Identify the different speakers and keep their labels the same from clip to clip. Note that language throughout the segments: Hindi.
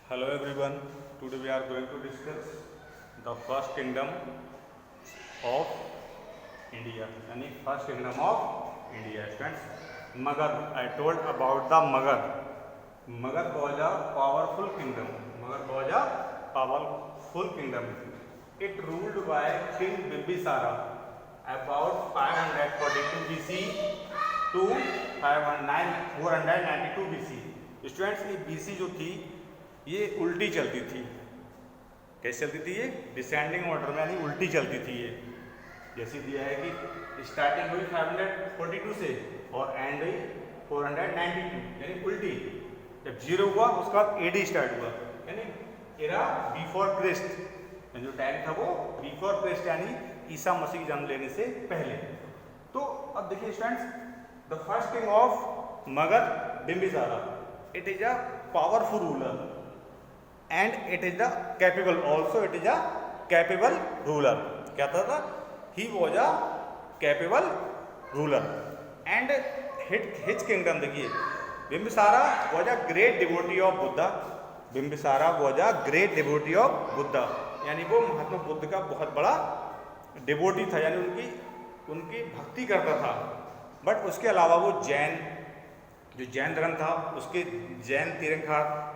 Speaker 1: Hello everyone. Today we are going to discuss the first kingdom of India. यानी first kingdom of India. Friends, Magad. I told about the Magad. Magad was a powerful kingdom. Magad was a powerful kingdom. It ruled by King Bimbisara about 542 BC to 492 BC. Students ये BC जो थी ये उल्टी चलती थी। कैसे चलती थी ये? डिसेंडिंग ऑर्डर में, यानी उल्टी चलती थी ये। जैसे दिया है कि स्टार्टिंग हुई 542 से और एंड हुई 492, यानी उल्टी। जब जीरो हुआ उसके बाद एडी स्टार्ट हुआ, यानी एरा बिफोर क्रिस्ट, जो टाइम था वो बिफोर क्रिस्ट, यानी ईसा मसीह की जन्म लेने से पहले। तो अब देखिए students, the first king of Magadh Bimbisara, it is a powerful ruler and it is the capable also, it is a capable ruler. क्या था? He was a capable ruler and his kingdom, देखिए Bimbisara was a great devotee of Buddha. Bimbisara was a great devotee of Buddha, यानी वो महात्मा बुद्ध का बहुत बड़ा डिवोटी था, यानी उनकी भक्ति करता था। बट उसके अलावा वो जो जैन धर्म था उसके जैन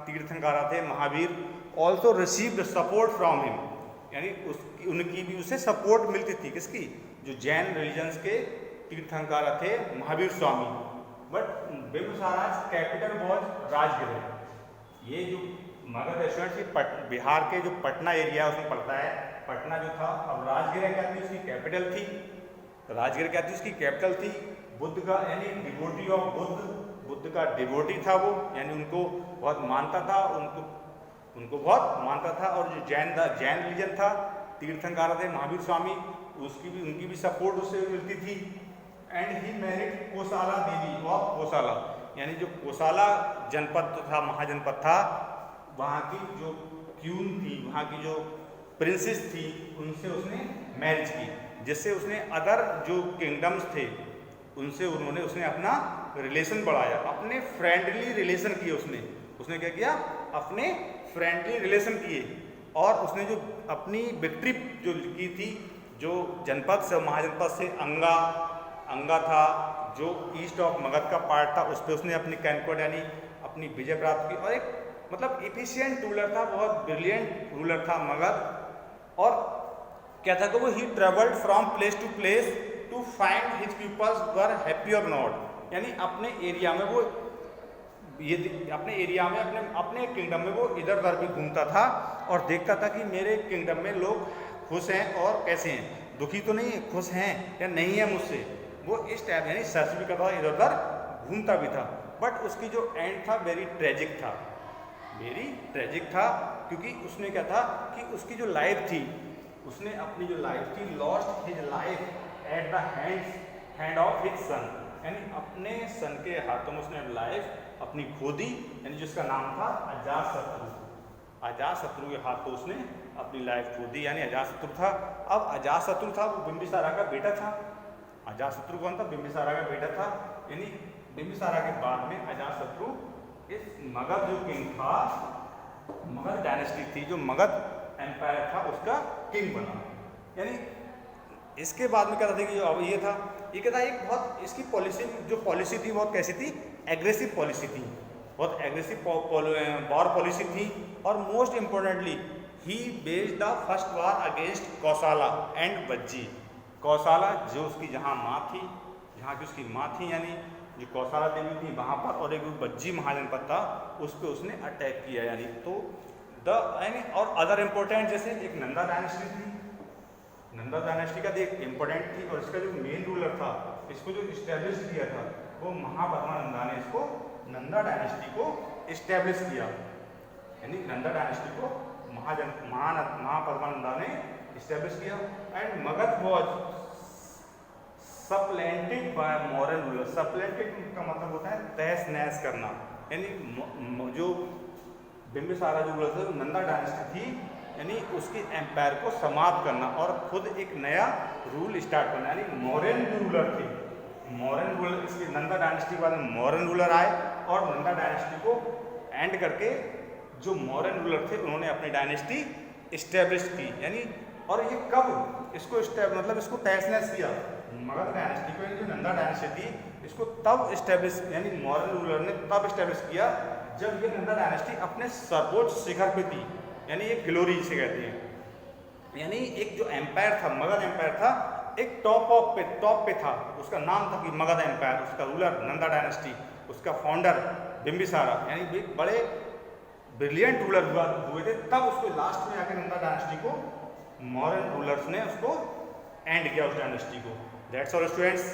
Speaker 1: तीर्थंकारा थे Mahavir also received support from him, यानी उनकी भी उसे सपोर्ट मिलती थी। किसकी? जो जैन रिलीजन्स के तीर्थंकारा थे Mahavira Swami. But Bimbisara's capital was Rajgriha. ये जो मगध रेस्टोरेंट बिहार के जो पटना एरिया उसमें पड़ता है, पटना जो था, अब राजगृह क्या थी? उसकी कैपिटल थी। राजगृह क्या थी? उसकी कैपिटल थी। बुद्ध का यानी डिवोटी ऑफ बुद्ध का डिवोटी था वो, यानी उनको बहुत मानता था, उनको बहुत मानता था। और जो जैन रिलीजन था, तीर्थंकारा थे महावीर स्वामी, उनकी भी सपोर्ट उससे मिलती थी। And he married Kosala Devi of Kosala, यानी जो कोसाला जनपद था, महाजनपद था, वहाँ की जो क्वीन थी, वहाँ की जो प्रिंसेस थी, उनसे उसने मैरिज की, जिससे उसने अदर जो किंगडम्स थे उसने अपना रिलेशन बढ़ाया, अपने फ्रेंडली रिलेशन किए। उसने क्या किया? अपने फ्रेंडली रिलेशन किए। और उसने जो अपनी विक्ट्री जो की थी, जो जनपद से महाजनपद से अंगा था, जो ईस्ट ऑफ मगध का पार्ट था, उस पर उसने अपनी कैंकोड यानी अपनी विजय प्राप्त की। और एक मतलब एफिशिएंट रूलर था, बहुत ब्रिलियंट रूलर था मगध। और क्या था कि वो he travelled from place to place to find his peoples were happy और नॉट, यानी अपने एरिया में अपने किंगडम में वो इधर उधर भी घूमता था और देखता था कि मेरे किंगडम में लोग खुश हैं और कैसे हैं, दुखी तो नहीं है, खुश हैं या नहीं है मुझसे। वो इस टाइप यानी सर्च भी करता था, इधर उधर घूमता भी था। बट उसकी जो एंड था वेरी ट्रेजिक था, क्योंकि उसने क्या था कि उसकी जो लाइफ थी, उसने अपनी जो लाइफ थी lost his life at the hand of his son, यानी अपने सन के हाथों में उसने लाइफ अपनी खो दी, यानी जिसका नाम था अजातशत्रु के हाथों उसने अपनी लाइफ खो दी, यानी अजातशत्रु था। अब अजातशत्रु था वो बिम्बिसारा का बेटा था। अजातशत्रु कौन था? बिम्बिसारा का बेटा था। यानी बिम्बिसारा के बाद में अजातशत्रु इस मगध जो किंग था, मगध डायनेस्टी थी, जो मगध एम्पायर था, उसका किंग बना। यानी इसके बाद में क्या था कि अब ये क्या था, एक बहुत इसकी पॉलिसी थी बहुत कैसी थी? एग्रेसिव पॉलिसी थी, बहुत एग्रेसिव वॉर पॉलिसी थी। और most importantly he based the first war against Kosala and Vajji. Kosala जो उसकी जहाँ की उसकी माँ थी, यानी जो कौसाला देवी थी वहाँ पर, और एक वज्जी महाजनपद था, उस पर उसने अटैक किया। यानी तो और अदर इम्पोर्टेंट जैसे एक नंदा डायनेस्टी थी, नंदा डायनेस्टी का एक इम्पोर्टेंट थी। और इसका जो मेन रूलर था, इसको जो इस्टेब्लिश किया था, वो महापद्मा ने इसको नंदा डायनेस्टी को इस्टेब्लिश किया, यानी नंदा डायनेस्टी को महापद्मा ने इस्टेब्लिश किया। And Magadha was supplanted by modern ruler. Supplanted का मतलब होता है तहस नहस करना, यानी जो बिम्बिसारा जो रूलर था, नंदा डायनेस्टी थी, यानी उसके एम्पायर को समाप्त करना और खुद एक नया रूल स्टार्ट करना, यानी मौर्यन रूलर थे। मौर्यन रूलर, इसके नंदा डायनेस्टी के बाद में मौर्यन रूलर आए और नंदा डायनेस्टी को एंड करके जो मौर्यन रूलर थे उन्होंने अपनी डायनेस्टी इस्टेब्लिश की। यानी और ये कब इसको मतलब इसको तहस किया मगध डायनेस्टी को, जो नंदा डायनेस्टी थी इसको तब इस्टेब्लिश, यानी मौर्यन रूलर ने तब इस्टेब्लिश किया जब ये नंदा डायनेस्टी अपने सर्वोच्च शिखर पे थी, यानी एक ग्लोरी जिसे कहते हैं। यानी एक जो एम्पायर था, मगध एम्पायर था, एक टॉप पे था, उसका नाम था कि मगध एम्पायर, उसका रूलर नंदा डायनेस्टी, उसका फाउंडर बिंबिसारा, यानी एक बड़े ब्रिलियंट रूलर हुए थे। तब उसको लास्ट में आकर नंदा डायनेस्टी को मौर्यन रूलर्स ने उसको एंड किया, उस डायनेस्टी को। That's all students.